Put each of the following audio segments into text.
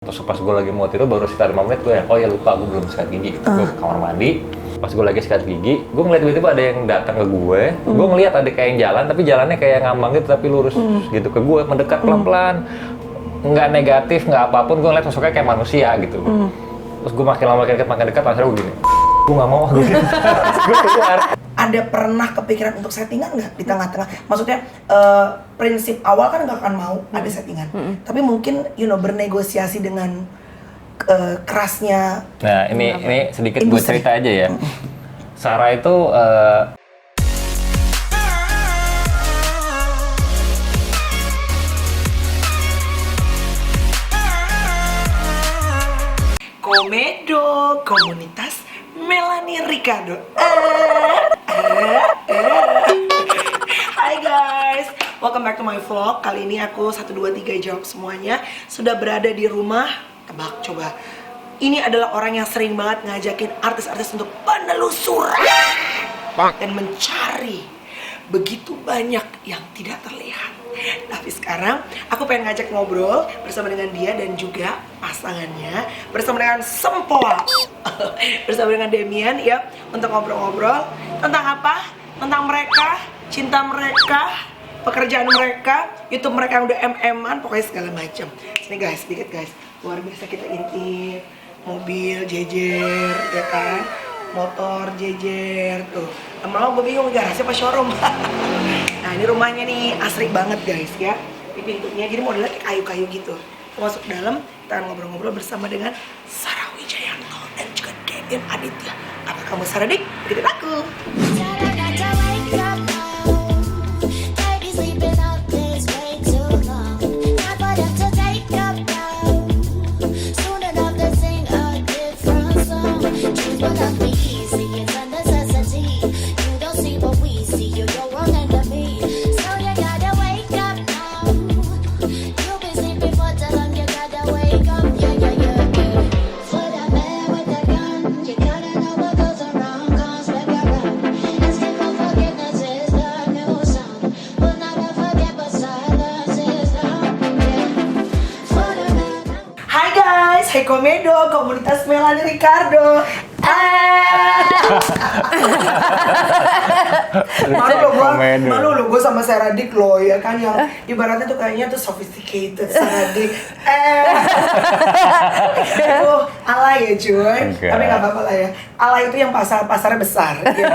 Terus pas gue lagi mau tidur baru sekitar 5 menit gue ya, oh ya lupa gue belum sikat gigi. Gue ke kamar mandi, pas gue lagi sikat gigi, gue ngeliat tiba-tiba ada yang datang ke gue. Gue ngeliat ada kayak yang jalan, tapi jalannya kayak ngambang gitu tapi lurus gitu ke gue, mendekat pelan-pelan. Nggak negatif, nggak apapun, gue ngeliat sosoknya kayak manusia gitu. Terus gue makin lama makin dekat, akhirnya gue gini, gue nggak mau gitu. Gue keluar. Ada pernah kepikiran untuk settingan nggak di tengah-tengah? Maksudnya prinsip awal kan nggak akan mau ada settingan, tapi mungkin bernegosiasi dengan kerasnya. Nah ini sedikit gue cerita aja ya. Sarah itu Komedo, komunitas Melanie Ricardo. Hai guys, welcome back to my vlog. Kali ini aku 1, 2, 3 jawab semuanya. Sudah berada di rumah. Tebak coba. Ini adalah orang yang sering banget ngajakin artis-artis untuk penelusuran dan mencari begitu banyak yang tidak terlihat. Tapi sekarang aku pengen ngajak ngobrol bersama dengan dia dan juga pasangannya, bersama dengan Sempoa, bersama dengan Demian ya, untuk ngobrol-ngobrol tentang apa? Tentang mereka, cinta mereka, pekerjaan mereka, YouTube mereka yang udah MM-an, pokoknya segala macam. Sini guys, sedikit guys, luar biasa kita intip, mobil jejer, ya kan, motor jejer tuh. Lama-lama gue bingung garasi apa showroom. Nah ini rumahnya nih asri banget guys ya. Di pintunya jadi modelnya kayak kayu-kayu gitu. Kita masuk ke dalam, kita akan ngobrol-ngobrol bersama dengan Sarah Wijayanto dan juga Kevin Aditya. Apa kamu Sarah Dik? Ikutin aku. Hai Komedo, komunitas Melanie Ricardo. Malu lo gue sama Sarah Dik lo ya kan, yang ibaratnya tuh kayaknya tuh sophisticated Sarah Dik. Itu alay ya cuy, tapi nggak apa-apa lah ya. Alay itu yang pasarnya besar. Gitu.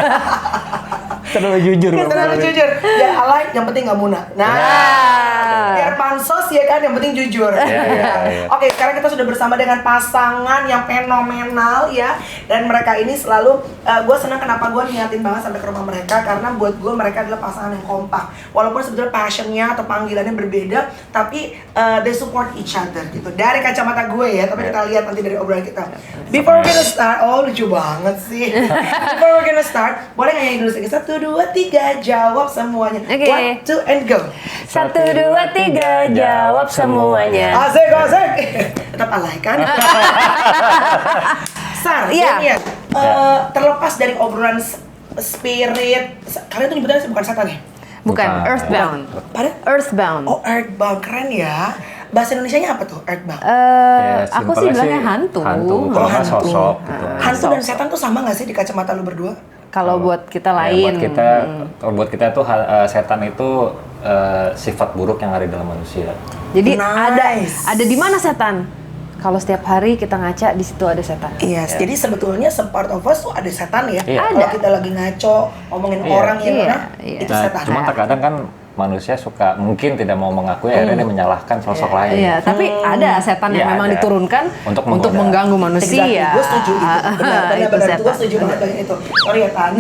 terlalu jujur. Terlalu jujur. Ya alay, yang penting nggak muna. Nah, biar pansos ya kan, yang penting jujur. Yeah. Oke, sekarang kita sudah bersama dengan pasangan yang fenomenal ya. Dan mereka ini selalu, gue senang kenapa gue niatin banget sampai ke rumah mereka, karena buat gue mereka adalah pasangan yang kompak. Walaupun sebetulnya passionnya atau panggilannya berbeda, tapi they support each other gitu. Dari kacamata gue ya, tapi kita lihat nanti dari obrolan kita. Before we're gonna start, oh lucu banget sih. Before we're gonna start, boleh nyanyi dulu sedikit? 1, 2, 3, jawab semuanya. Okay. 1, 2, and go. 1, 2, 3, jawab semuanya. Asik. Tetap alay kan? Sar, Iya. Terlepas dari obrolan spirit, kalian tuh nyebutnya bukan setan ya? Bukan, Earthbound. Pada? Earthbound. Oh, Earthbound, keren ya. Bahasa Indonesianya apa tuh, Earthbound? Aku sih bilangnya hantu. Kalau nggak sosok gitu. Hantu dan setan tuh sama nggak sih di kacamata lu berdua? Kalau buat kita Ya, lain. buat kita tuh setan itu sifat buruk yang ada dalam manusia. Jadi Nice. ada di mana setan? Kalau setiap hari kita ngaca, di situ ada setan. Iya, jadi sebetulnya part of us tuh ada setan ya. Iya. Kalau kita lagi ngaco, ngomongin Iya. orang yang Iya, mana, iya. itu Nah, setan. cuma terkadang kan manusia suka mungkin tidak mau mengakui, akhirnya dia menyalahkan sosok lain. Iya, tapi ada setan yang Iya, memang ada. diturunkan Untuk untuk menggoda. mengganggu manusia. Gue setuju itu. Benar, Itu gue setan. setuju banget dengan itu. Sorry ya Tan.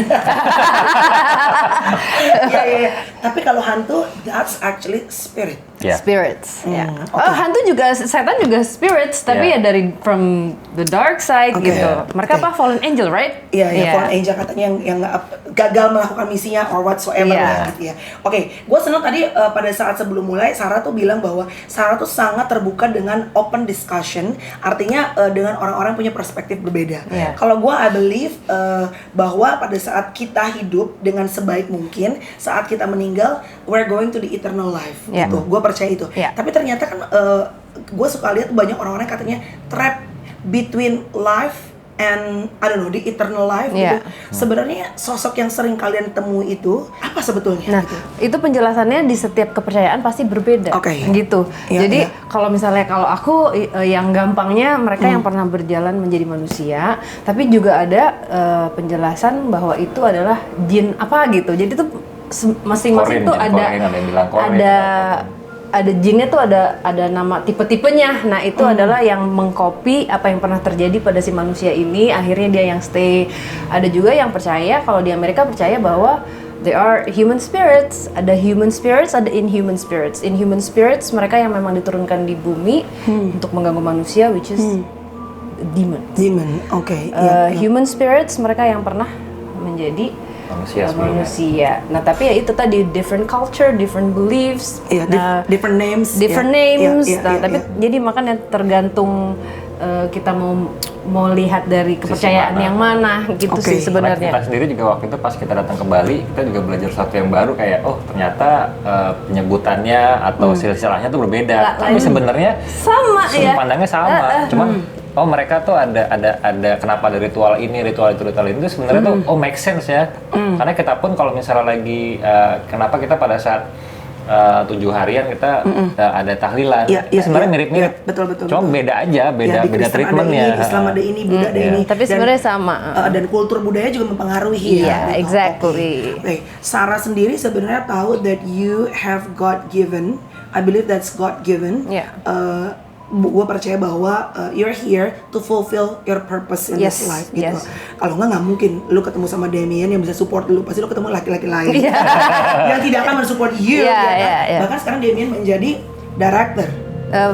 Iya. Tapi kalau hantu, that's actually spirit. Iya. Spirits. Ya. oke. Hantu juga, setan juga spirits, tapi Iya. ya dari from the dark side Oke. gitu. Mereka Oke. apa? Fallen angel, right? Iya, fallen angel katanya yang gagal melakukan misinya or whatsoever Iya. lah gitu ya. Oke, gue senang tadi pada saat sebelum mulai Sarah tuh bilang bahwa Sarah tuh sangat terbuka dengan open discussion, artinya dengan orang-orang punya perspektif berbeda. Iya. Kalau gue I believe bahwa pada saat kita hidup dengan sebaik mungkin, saat kita meninggal we're going to the eternal life Iya. gitu. Gue percaya itu. Iya. Tapi ternyata kan gue suka lihat banyak orang-orang katanya trap between life and I don't know, the eternal life Iya. gitu. Sebenarnya sosok yang sering kalian temui itu apa sebetulnya? Nah, gitu? itu penjelasannya di setiap kepercayaan pasti berbeda, Oke. gitu. Iya, Jadi iya. kalau misalnya kalau aku yang gampangnya mereka yang pernah berjalan menjadi manusia, tapi juga ada penjelasan bahwa itu adalah jin apa gitu. Jadi tuh masing-masing Korin, tuh jin korin, ada yang bilang korin, ada jinnya tuh ada nama tipe-tipenya. Nah, itu adalah yang mengcopy apa yang pernah terjadi pada si manusia ini, akhirnya dia yang stay. Ada juga yang percaya, kalau di Amerika percaya bahwa there are human spirits, ada human spirits, ada inhuman spirits. Inhuman spirits mereka yang memang diturunkan di bumi untuk mengganggu manusia, which is demon. Demon, oke. Iya, iya. Human spirits mereka yang pernah menjadi manusia sebelumnya. manusia. Nah, tapi ya itu tadi different culture, different beliefs, Iya, different names. different Iya, names. iya, Nah, iya, tapi iya. jadi makanya tergantung kita mau lihat dari kepercayaan mana. yang mana gitu Oke. sih Karena sebenarnya. kita sendiri juga waktu itu pas kita datang ke Bali, kita juga belajar sesuatu yang baru kayak oh ternyata penyebutannya atau silsilahnya tuh berbeda. Tapi sebenarnya Sama sudut ya. pandangnya sama. Cuman oh mereka tuh ada kenapa ada ritual ini, ritual itu sebenarnya tuh oh make sense ya. Karena kita pun kalau misalnya lagi kenapa kita pada saat 7 harian kita ada tahlilan. Iya, Itu iya, sebenarnya iya. mirip-mirip. Iya, betul, betul, Cuma betul. beda aja, Ya, beda di Kristen treatmentnya. ada ini, Islam ada ini, Buddha ada Iya. ini. Tapi Dan, sebenarnya sama. dan kultur budaya juga mempengaruhi Iya, ya. gitu. exactly. Oke. Sarah sendiri sebenarnya tahu that you have God given. I believe that's God given. Iya. Gue percaya bahwa you're here to fulfill your purpose in Yes, this life gitu. yes. Kalau nggak mungkin lu ketemu sama Damien yang bisa support lu, pasti lu ketemu laki-laki lain Iya. yang tidak akan mensupport you. Iya, ya kan? iya, iya. Bahkan sekarang Damien menjadi director.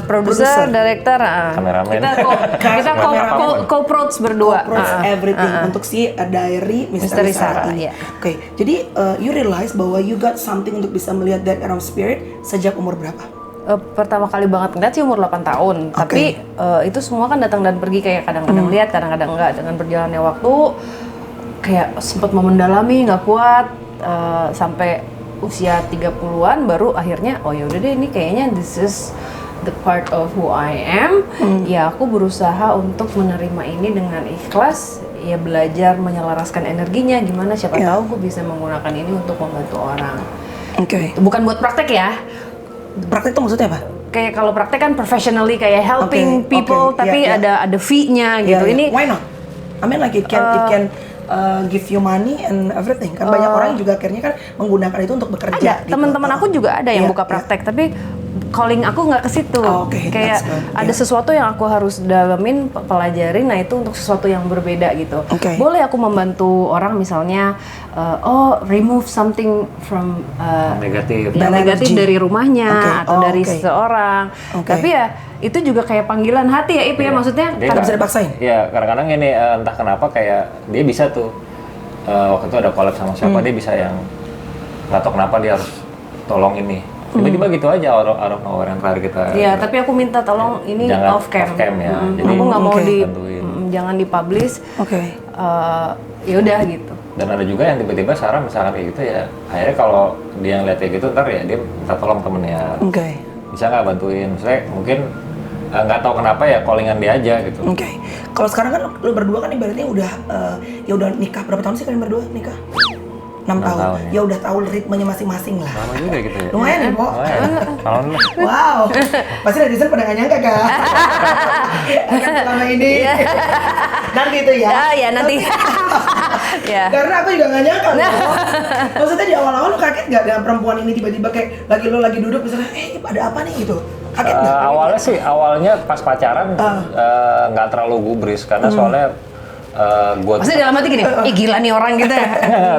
Produser, Produser. director, Kameramen. kita Kameramen. co-prods berdua. Co-prods everything untuk si Diary Misteri Misteri Sarah Sarah, ini. iya. Oke, jadi you realize bahwa you got something untuk bisa melihat that kind of spirit sejak umur berapa? Pertama kali banget ngeliat sih umur 8 tahun. Tapi itu semua kan datang dan pergi, kayak kadang-kadang lihat, kadang-kadang enggak. Dengan berjalannya waktu kayak sempat mau mendalami, nggak kuat, sampai usia 30-an baru akhirnya oh ya udah deh, ini kayaknya this is the part of who I am. Ya aku berusaha untuk menerima ini dengan ikhlas, ya belajar menyelaraskan energinya gimana, siapa Iya. tahu gue bisa menggunakan ini untuk membantu orang. Oke. Bukan buat praktek ya. Praktek itu maksudnya apa? Kayak kalau praktek kan professionally kayak helping Oke, people, oke, tapi iya, iya. ada fee-nya gitu. Yeah, yeah. Ini Why not? I mean like it can give you money and everything. Kan banyak orang juga akhirnya kan menggunakan itu untuk bekerja. ada gitu. teman-teman aku juga ada yang Iya, buka iya. praktek, tapi calling aku nggak ke situ. Oh, oke, Kayak that's good. ada Iya. sesuatu yang aku harus dalamin, pelajarin. Nah itu untuk sesuatu yang berbeda gitu. Oke. Boleh aku membantu orang misalnya, remove something from Negatif. yang Bad negatif energy. dari rumahnya Oke. atau Oh, dari oke. seseorang. Oke. Tapi ya itu juga kayak panggilan hati ya, Ip ya, Iya. maksudnya. Dia Kan bisa dipaksain? Iya, kadang-kadang ini entah kenapa kayak dia bisa tuh waktu itu ada collab sama siapa, dia bisa yang nggak tahu kenapa dia harus tolong ini. Tiba-tiba gitu aja out of nowhere yang terakhir kita. Iya, tapi aku minta tolong ini Jangan off cam. off cam ya. Jadi Aku nggak mau Oke. bantuin. jangan dipublish. Oke. Ya udah gitu. Dan ada juga yang tiba-tiba Sarah misalkan kayak gitu ya, akhirnya kalau dia ngeliat kayak gitu ntar ya dia minta tolong temennya. Oke. Bisa nggak bantuin? Saya mungkin nggak tahu kenapa ya callingan dia aja gitu. Oke. Kalau sekarang kan lu berdua kan ibaratnya udah ya udah nikah berapa tahun sih kalian berdua nikah? 6 6 tahun. tahun, ya. Ya udah tahu ritmenya masing-masing lah. Lama juga gitu ya. Lumayan nih, Po. Kalau lu Wow, pasti netizen pada nggak nyangka kan? Yang selama ini nanti itu ya. Ya nanti. Ya. Karena aku juga nggak nyangka loh. Maksudnya di awal-awal lu kaget nggak dengan perempuan ini tiba-tiba kayak lo lagi duduk misalnya, ada apa nih gitu? Kaget nggak? awalnya pas pacaran nggak terlalu gubris karena soalnya gue Pasti dalam hati gini, ih gila nih orang gitu ya.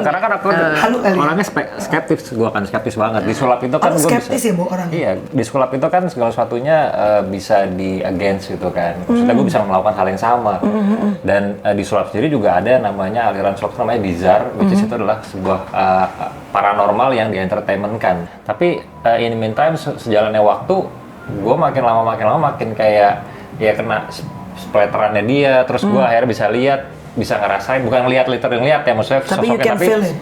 karena kan aku Halu kali. orangnya skeptis, gue kan skeptis banget. Di sulap itu kan Oh, gue skeptis bisa, ya, Bu, orang? Iya, di sulap itu kan segala sesuatunya bisa di against gitu kan. Maksudnya gue bisa melakukan hal yang sama. Dan di sulap sendiri juga ada namanya aliran sulap namanya bizar, which is itu adalah sebuah paranormal yang di-entertainment-kan. Tapi in the meantime sejalannya waktu, gue makin lama makin kayak ya kena splatterannya dia, terus gue akhirnya bisa lihat, bisa ngerasain, bukan lihat literally lihat ya maksudnya Tapi you sosoknya, can feel it.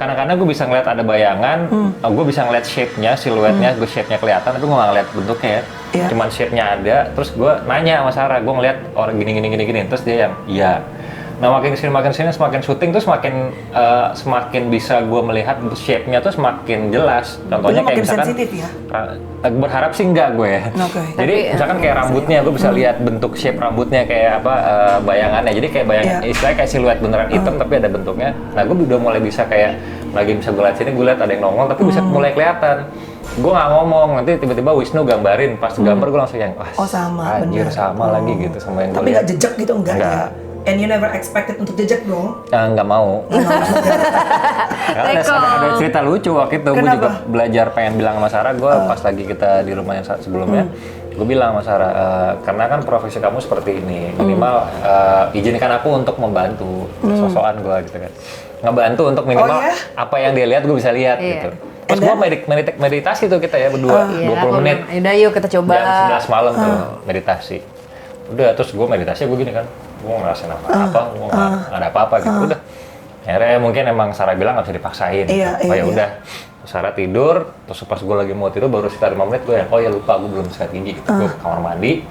kadang-kadang gue bisa ngeliat ada bayangan, gue bisa ngeliat shape-nya, siluetnya, gue shape-nya kelihatan, tapi gue nggak ngeliat bentuknya ya. Iya. Cuman shape-nya ada, terus gue nanya sama Sarah, gue ngeliat orang gini, terus dia yang iya. Nah makin kesini semakin syuting tuh semakin bisa gue melihat shape-nya tuh semakin jelas. Contohnya Lu kayak makin misalkan sensitif ya? berharap sih enggak gue ya. Oke. Jadi Tapi, misalkan kayak rambutnya gue bisa lihat bentuk shape rambutnya kayak apa bayangannya. Jadi kayak bayangan Iya. istilahnya kayak siluet beneran hitam tapi ada bentuknya. Nah gue udah mulai bisa kayak lagi bisa gue lihat sini gue lihat ada yang nongol tapi bisa mulai kelihatan. Gue nggak ngomong, nanti tiba-tiba Wisnu gambarin, pas gambar gue langsung yang, Oh sama, anjir bener. sama lagi gitu sama yang gue Tapi lihat. nggak jejak gitu enggak ya? Nggak. And you never expected untuk jejak dong? Nggak mau. Karena ada cerita lucu waktu itu, gue Kenapa? juga belajar pengen bilang sama Sarah, gue pas lagi kita di rumah yang sebelumnya, gue bilang sama Sarah, karena kan profesi kamu seperti ini, minimal izinkan aku untuk membantu, sosokan gue gitu kan. Ngebantu untuk minimal Oh, ya? apa yang dia lihat gue bisa lihat Iya. gitu. Terus gue meditasi tuh kita ya berdua, 20 menit. Udah yuk kita coba. Jam 11 malam tuh meditasi. Udah terus gue meditasi gue gini kan, gue ngerasain apa-apa, gue nggak ada apa-apa gitu. Udah. Akhirnya mungkin emang Sarah bilang nggak bisa dipaksain. Iya, Oh ya iya. udah. Sarah tidur, terus pas gue lagi mau tidur baru sekitar 5 menit gue yang, oh ya lupa gue belum sikat gigi gitu. Gue ke kamar mandi,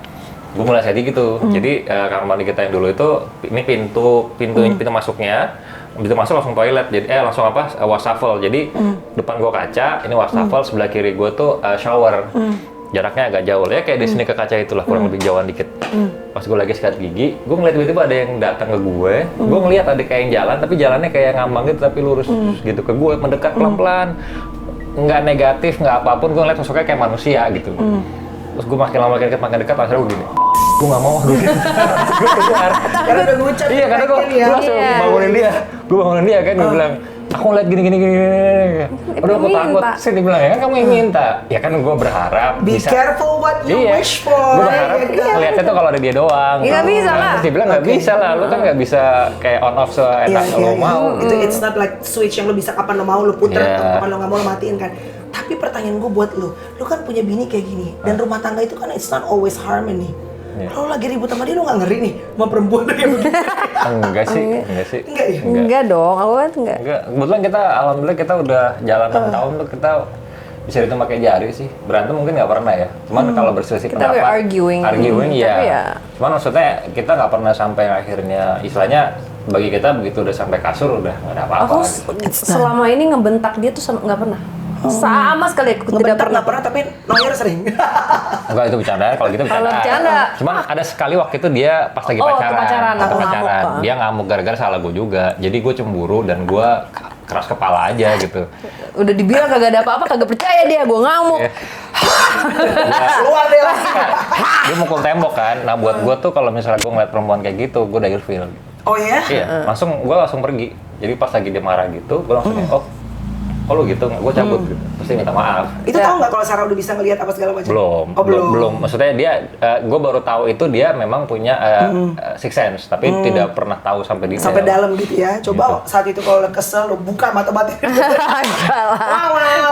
gue mulai sikat gigi tuh. Jadi kamar mandi kita yang dulu itu, ini pintu masuknya, begitu masuk langsung toilet, jadi langsung wastafel. Jadi depan gue kaca, ini wastafel, sebelah kiri gue tuh shower. Jaraknya agak jauh ya, kayak di sini ke kaca itulah, kurang lebih jauhan dikit. Pas gue lagi sikat gigi, gue ngeliat tiba-tiba ada yang datang ke gue. Gue ngeliat ada kayak yang jalan, tapi jalannya kayak ngambang gitu, tapi lurus gitu ke gue, mendekat pelan-pelan. Nggak negatif, nggak apapun, gue ngeliat sosoknya kayak manusia gitu. Terus gue makin lama makin dekat, akhirnya gue gini, gue nggak mau dulu. Gue keluar. Karena udah ngucap. Iya, karena gue langsung Iya. bangunin dia. Gue bangunin dia kan, gue bilang, aku ngeliat gini. Udah aku takut. minta. Sih dia bilang, ya kan kamu yang minta. Ya kan gue berharap Be bisa. careful what you Iya, wish for. gue berharap Iya. ngeliatnya tuh kalau ada dia doang. Ya, nggak bisa lah. Terus dia bilang nggak Oke. bisa lah, lu kan nggak bisa kayak on off seenak lo mau. Itu it's not like switch yang lo bisa kapan lo mau lo puter, Iya. kapan lo nggak mau lo matiin kan. Tapi pertanyaan gue buat lo kan punya bini kayak gini, dan rumah tangga itu kan it's not always harmony. Iya. Kalau lagi ribut sama dia lo nggak ngeri nih sama perempuan kayak begini. Enggak sih. Enggak ya? Enggak dong, aku kan enggak. Enggak, kebetulan kita, alhamdulillah kita udah jalan 6 tahun tuh kita bisa dihitung pakai jari sih. Berantem mungkin nggak pernah ya. Cuman kalau berselisih Kita pendapat, arguing. ya. Tapi ya. Cuman maksudnya kita nggak pernah sampai akhirnya, istilahnya bagi kita begitu udah sampai kasur udah nggak ada apa-apa. Aku gitu. selama ini ngebentak dia tuh nggak pernah. Sama sekali aku tidak Ngebentak pernah. nggak pernah, tapi lawyer sering. Enggak, itu bercanda. Kalau gitu Kalau bercanda. Cuman ada sekali waktu itu dia pas lagi Oh, pacaran. pacaran. Waktu Oh, pacaran. ngamuk, kan? Dia ngamuk gara-gara salah gue juga. Jadi gue cemburu dan gue keras kepala aja gitu. Udah dibilang kagak ada apa-apa, kagak percaya dia, gue ngamuk. Iya. Keluar deh lagi. Dia mukul tembok kan. Nah buat gue tuh kalau misalnya gue ngeliat perempuan kayak gitu, gue udah ilfeel. Oh ya? Iya, gue langsung pergi. Jadi pas lagi dia marah gitu, gue langsung oh lu gitu, gue cabut gitu. Terus dia minta maaf. Itu tahu nggak kalau Sarah udah bisa ngelihat apa segala macam? Belum, Oh, belum. Maksudnya dia, gue baru tahu itu dia memang punya six sense, tapi tidak pernah tahu sampai detail. Sampai dalam gitu ya. Coba Gitu. saat itu kalau lo kesel lo buka mata batin. Wow.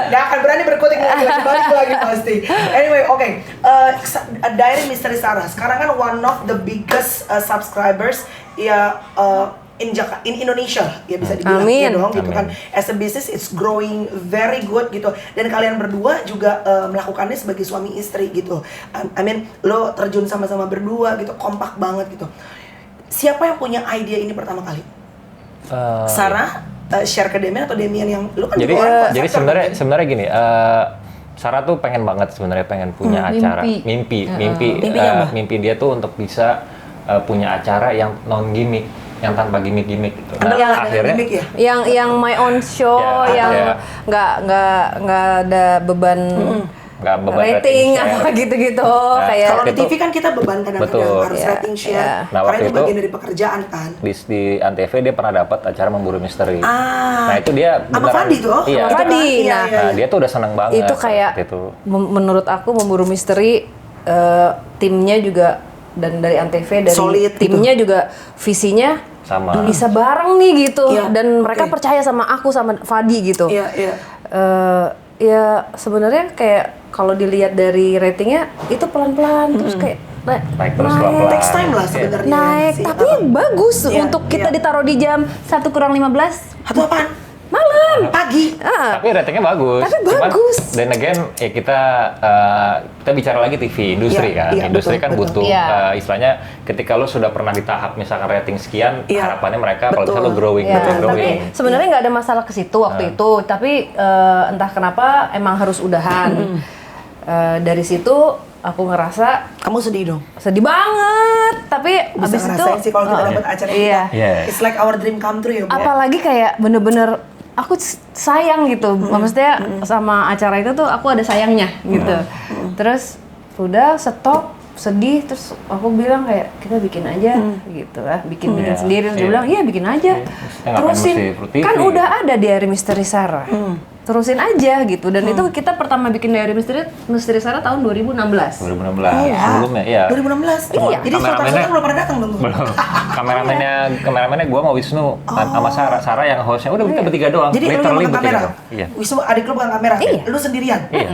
Nggak akan berani berkutik lagi, balik lagi pasti. Anyway, oke. Diary Misteri Sarah. Sekarang kan one of the biggest subscribers ya in Indonesia ya bisa dibilang Amin. ya dong gitu kan. Amin. As a business it's growing very good gitu. Dan kalian berdua juga melakukannya sebagai suami istri gitu. I mean lo terjun sama-sama berdua gitu, kompak banget gitu. Siapa yang punya ide ini pertama kali? Sarah share ke Demian atau Demian yang lu kan Jadi, juga orang jadi konseptor, kan? sebenarnya gini. Sarah tuh pengen banget sebenarnya pengen punya acara, mimpi Mimpinya apa? mimpi dia tuh untuk bisa punya acara yang non gimmick, yang tanpa gimmick-gimmick gitu. Yang ada akhirnya gimmick ya? Yang my own show, Ya, yang ya. nggak ada beban nggak beban rating share. apa gitu-gitu. Nah, kayak Kalau di Itu- TV kan kita beban kadang-kadang Betul. harus Iya, rating share. iya. Nah, Karena waktu itu itu- bagian dari pekerjaan kan. Di Antv dia pernah dapat acara memburu misteri. Ah. Nah itu dia Sama beneran- Fadi tuh? Iya. Sama Fadi. Iya, Nah, iya, Nah iya. dia tuh udah seneng banget. itu kayak saat itu. menurut aku memburu misteri, timnya juga dan dari Antv dari Solid gitu. timnya juga visinya Sama. bisa bareng nih gitu. Iya, Dan mereka oke. percaya sama aku sama Fadi gitu. Iya, iya. Ya sebenarnya kayak kalau dilihat dari ratingnya itu pelan-pelan terus kayak naik terus pelan-pelan. Takes time lah sebenarnya. naik, sih. tapi bagus Iya, untuk kita iya. ditaruh di jam 1 kurang 15 Atau apaan? malam. Pagi. Tapi ratingnya bagus. Tapi Cuman, bagus. dan again ya kita bicara lagi TV industri Iya, kan. iya, Industri betul, kan betul. butuh Iya. istilahnya ketika lo sudah pernah di tahap misalkan rating sekian, Iya. harapannya mereka kalau Betul. misalnya lo growing, Ya, growing. tapi sebenarnya nggak ada masalah ke situ waktu itu, tapi entah kenapa emang harus udahan. Dari situ aku ngerasa Kamu sedih dong. sedih banget, tapi Bisa abis itu ngerasain sih kalau kita dapat acara iya. kita. Iya. It's like our dream come true ya, Bu. Apalagi kayak bener-bener aku sayang gitu, maksudnya sama acara itu tuh aku ada sayangnya gitu. Terus udah stop, sedih, terus aku bilang kayak kita bikin aja gitu lah, bikin Iya, sendiri. Terus dia iya. bilang iya bikin aja, Maksudnya ngapain terusin. mesti Pro TV? Kan udah ada Diary Misteri Sarah, terusin aja gitu. Dan itu kita pertama bikin Diary Misteri Sarah tahun 2016. 2016 Iya. sebelumnya, iya. 2016. Iya. Jadi Kameramennya- sultan-sultan belum pernah datang dong. Lu? Belum. Kameramennya gue sama Wisnu sama Sarah yang hostnya udah kita bertiga doang. Jadi lu yang Literally pegang bertiga kamera. doang. Iya. Wisnu adik lu pegang kamera. Iya. Lu sendirian. Iya.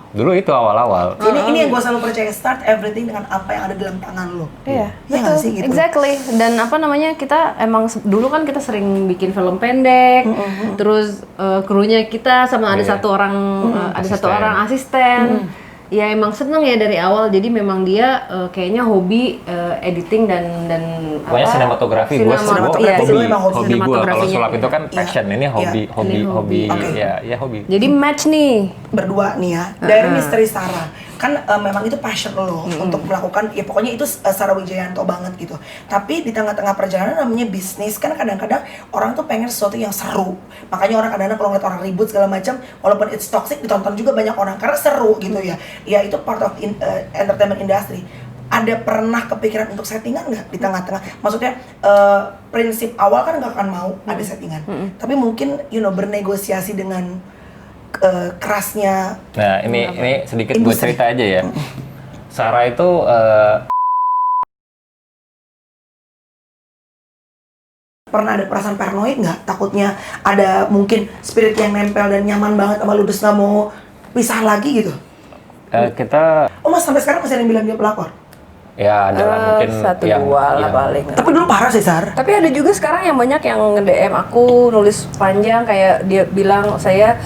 Dulu itu awal-awal. Ini yang gue selalu percaya, start everything dengan apa yang ada dalam tangan lo. Iya, Iya nggak sih gitu? Exactly. Dan apa namanya, kita emang dulu kan kita sering bikin film pendek, terus krunya kita sama ada Iya. satu orang ada satu Asisten. orang asisten. Ya emang seneng ya dari awal. Jadi memang dia kayaknya hobi editing dan Pokoknya sinematografi gue Sinematografi iya, dulu emang hobi. hobi gue. Kalau sinematografinya. sulap itu kan Iya. passion, ini hobi, Iya. hobi, Ini hobi, hobi. Oke. ya hobi. Jadi match nih. Berdua nih ya, dari Misteri Sarah kan memang itu passion lo untuk melakukan, ya pokoknya itu Sarah Wijayanto banget gitu. Tapi di tengah-tengah perjalanan namanya bisnis kan kadang-kadang orang tuh pengen sesuatu yang seru. Makanya orang kadang-kadang kalau ngeliat orang ribut segala macam, walaupun it's toxic ditonton juga banyak orang karena seru gitu ya. Ya itu part of entertainment industry. Ada pernah kepikiran untuk settingan nggak di tengah-tengah? Maksudnya prinsip awal kan nggak akan mau ada settingan. Tapi mungkin bernegosiasi dengan kerasnya. Nah ini sedikit gue Industri. cerita aja ya. Sarah itu Pernah ada perasaan paranoid nggak? Takutnya ada mungkin spirit yang nempel dan nyaman banget sama lu terus nggak mau pisah lagi gitu? kita Oh mas, sampai sekarang masih ada yang bilang dia pelakor? ya adalah mungkin satu yang dua lah yang- paling. Tapi dulu parah sih, Sar. Tapi ada juga sekarang yang banyak yang nge-DM aku nulis panjang kayak dia bilang saya